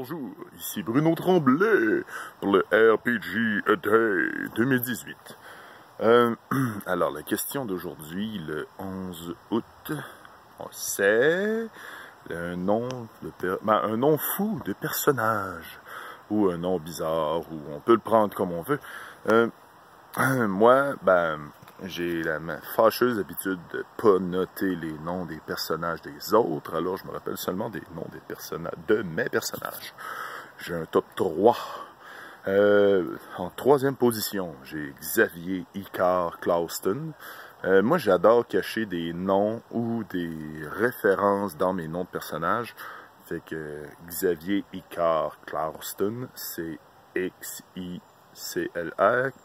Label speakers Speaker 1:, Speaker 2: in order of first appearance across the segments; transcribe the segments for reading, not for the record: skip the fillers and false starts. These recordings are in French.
Speaker 1: Bonjour, ici Bruno Tremblay pour le RPG A Day 2018. Alors, la question d'aujourd'hui, le 11 août, c'est un nom fou de personnage, ou un nom bizarre, ou on peut le prendre comme on veut. Moi, j'ai la fâcheuse habitude de pas noter les noms des personnages des autres, alors je me rappelle seulement des noms des personnages, de mes personnages. J'ai un top 3. En troisième position, j'ai Xavier Icar Clauston. Moi, j'adore cacher des noms ou des références dans mes noms de personnages. Fait que Xavier Icar Clauston, c'est X-I-C-L-R,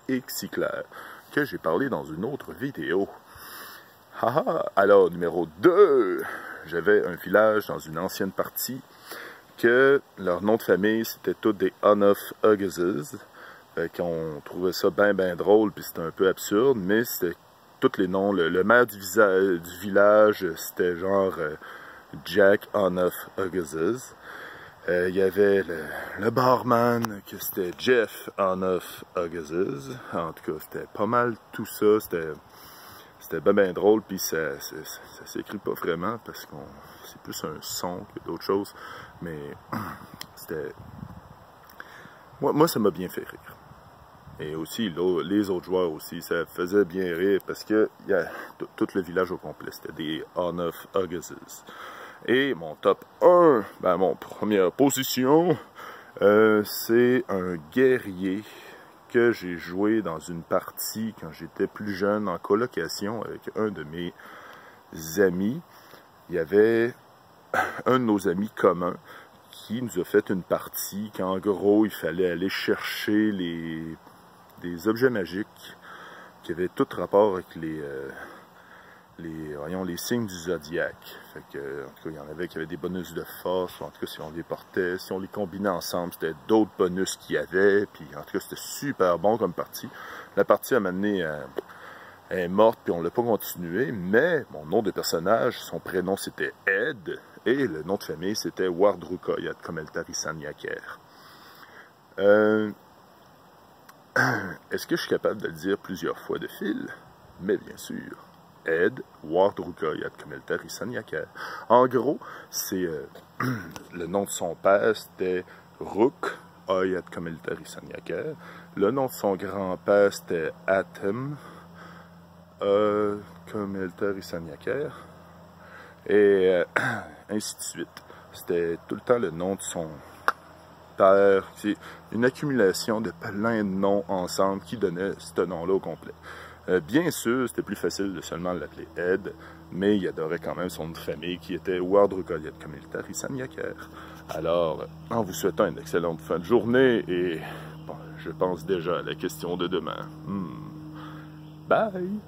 Speaker 1: Xiclair, que j'ai parlé dans une autre vidéo. Haha! Alors, numéro 2, j'avais un village dans une ancienne partie que leur nom de famille, c'était tous des Onof Huggses. Fait qu'on trouvait ça ben drôle, puis c'était un peu absurde, mais c'était tous les noms. Le maire du village, c'était genre Jack Onof Huggses. Il y avait le barman, que c'était Jeff Onof Huggses. En tout cas, c'était pas mal tout ça. C'était ben drôle, puis ça s'écrit pas vraiment, parce que c'est plus un son que d'autres choses. Mais c'était... Moi, ça m'a bien fait rire. Et aussi, les autres joueurs aussi, ça faisait bien rire, parce que tout le village au complet, c'était des Onof Huggses. Et mon top 1, mon première position, c'est un guerrier que j'ai joué dans une partie quand j'étais plus jeune en colocation avec un de mes amis. Il y avait un de nos amis communs qui nous a fait une partie qu'en gros, il fallait aller chercher des objets magiques qui avaient tout rapport avec les signes du zodiaque. Fait que, en tout cas, il y en avait qui avaient des bonus de force, en tout cas, si on les portait, si on les combinait ensemble, c'était d'autres bonus qu'il y avait, puis en tout cas, c'était super bon comme partie. La partie, à un moment donné, elle est morte, puis on l'a pas continué, mais mon nom de personnage, son prénom, c'était Ed, et le nom de famille, c'était Wardrukoyat Komeltarisaniaker. Est-ce que je suis capable de le dire plusieurs fois de fil? Mais bien sûr. Ed Wardrukoyat Komeltarisaniaker. En gros, c'est le nom de son père, c'était Ruk Oyat Komeltarisaniaker. Le nom de son grand-père, c'était Atem Komeltarisaniaker. Et ainsi de suite. C'était tout le temps le nom de son père. C'est une accumulation de plein de noms ensemble qui donnait ce nom-là au complet. Bien sûr, c'était plus facile de seulement l'appeler Ed, mais il adorait quand même son nom de famille qui était Wardrukoyat Komeltarisaniaker. Alors, en vous souhaitant une excellente fin de journée, et bon, je pense déjà à la question de demain. Bye!